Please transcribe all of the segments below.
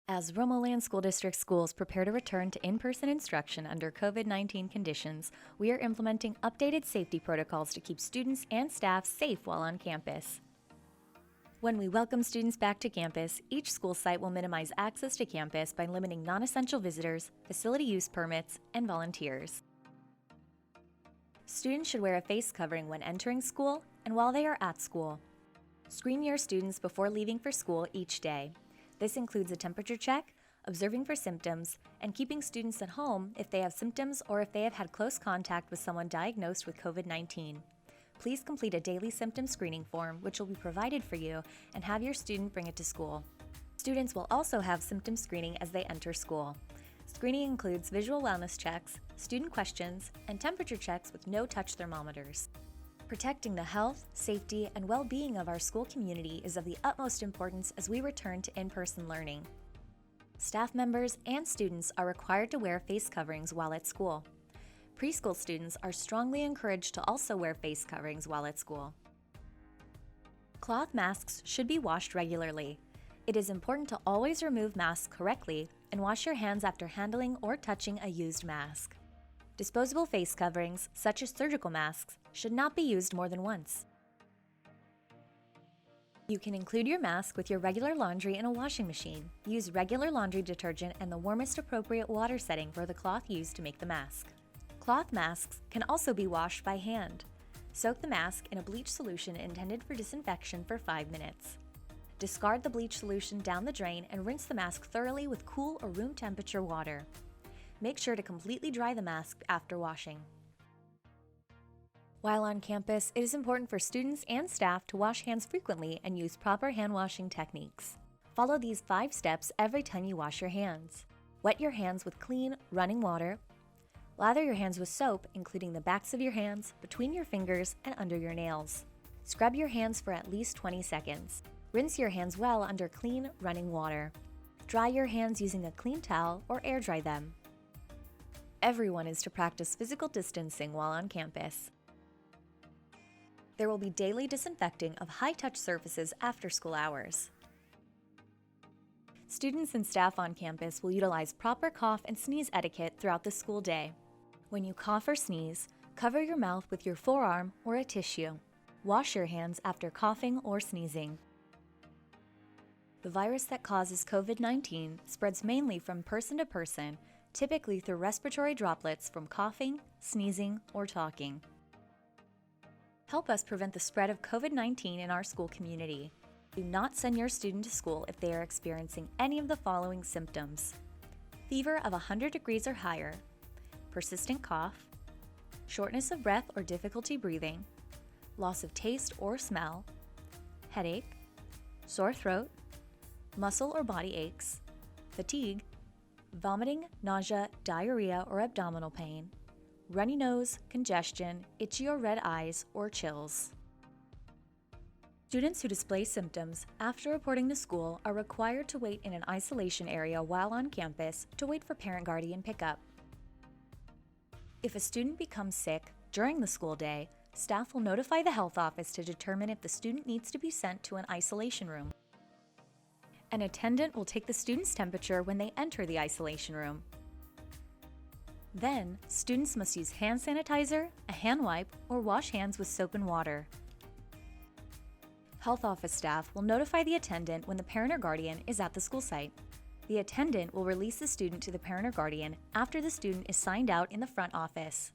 As Romoland School District schools prepare to return to in-person instruction under COVID-19 conditions, we are implementing updated safety protocols to keep students and staff safe while on campus. When we welcome students back to campus, each school site will minimize access to campus by limiting non-essential visitors, facility use permits, and volunteers. Students should wear a face covering when entering school and while they are at school. Screen your students before leaving for school each day. This includes a temperature check, observing for symptoms, and keeping students at home if they have symptoms or if they have had close contact with someone diagnosed with COVID-19. Please complete a daily symptom screening form, which will be provided for you, and have your student bring it to school. Students will also have symptom screening as they enter school. Screening includes visual wellness checks, student questions, and temperature checks with no-touch thermometers. Protecting the health, safety, and well-being of our school community is of the utmost importance as we return to in-person learning. Staff members and students are required to wear face coverings while at school. Preschool students are strongly encouraged to also wear face coverings while at school. Cloth masks should be washed regularly. It is important to always remove masks correctly and wash your hands after handling or touching a used mask. Disposable face coverings, such as surgical masks, should not be used more than once. You can include your mask with your regular laundry in a washing machine. Use regular laundry detergent and the warmest appropriate water setting for the cloth used to make the mask. Cloth masks can also be washed by hand. Soak the mask in a bleach solution intended for disinfection for 5 minutes. Discard the bleach solution down the drain and rinse the mask thoroughly with cool or room temperature water. Make sure to completely dry the mask after washing. While on campus, it is important for students and staff to wash hands frequently and use proper hand washing techniques. Follow these 5 steps every time you wash your hands. Wet your hands with clean, running water. Lather your hands with soap, including the backs of your hands, between your fingers, and under your nails. Scrub your hands for at least 20 seconds. Rinse your hands well under clean, running water. Dry your hands using a clean towel or air dry them. Everyone is to practice physical distancing while on campus. There will be daily disinfecting of high-touch surfaces after school hours. Students and staff on campus will utilize proper cough and sneeze etiquette throughout the school day. When you cough or sneeze, cover your mouth with your forearm or a tissue. Wash your hands after coughing or sneezing. The virus that causes COVID-19 spreads mainly from person to person, typically through respiratory droplets from coughing, sneezing, or talking. Help us prevent the spread of COVID-19 in our school community. Do not send your student to school if they are experiencing any of the following symptoms: fever of 100 degrees or higher, persistent cough, shortness of breath or difficulty breathing, loss of taste or smell, headache, sore throat, muscle or body aches, fatigue, vomiting, nausea, diarrhea, or abdominal pain, runny nose, congestion, itchy or red eyes, or chills. Students who display symptoms after reporting to school are required to wait in an isolation area while on campus to wait for parent-guardian pickup. If a student becomes sick during the school day, staff will notify the health office to determine if the student needs to be sent to an isolation room. An attendant will take the student's temperature when they enter the isolation room. Then, students must use hand sanitizer, a hand wipe, or wash hands with soap and water. Health office staff will notify the attendant when the parent or guardian is at the school site. The attendant will release the student to the parent or guardian after the student is signed out in the front office.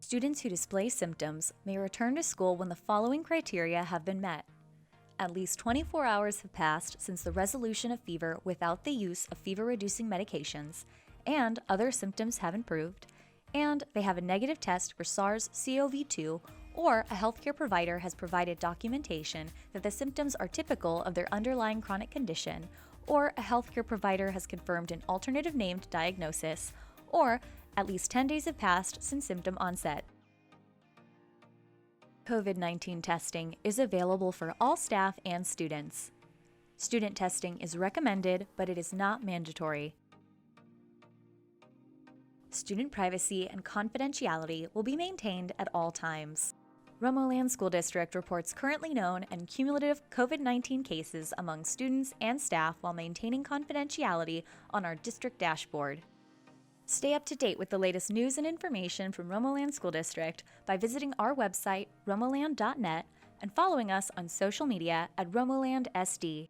Students who display symptoms may return to school when the following criteria have been met. At least 24 hours have passed since the resolution of fever without the use of fever-reducing medications, and other symptoms have improved, and they have a negative test for SARS-CoV-2, or a healthcare provider has provided documentation that the symptoms are typical of their underlying chronic condition, or a healthcare provider has confirmed an alternative named diagnosis, or at least 10 days have passed since symptom onset. COVID-19 testing is available for all staff and students. Student testing is recommended, but it is not mandatory. Student privacy and confidentiality will be maintained at all times. Romoland School District reports currently known and cumulative COVID-19 cases among students and staff while maintaining confidentiality on our district dashboard. Stay up to date with the latest news and information from Romoland School District by visiting our website, romoland.net, and following us on social media at RomolandSD.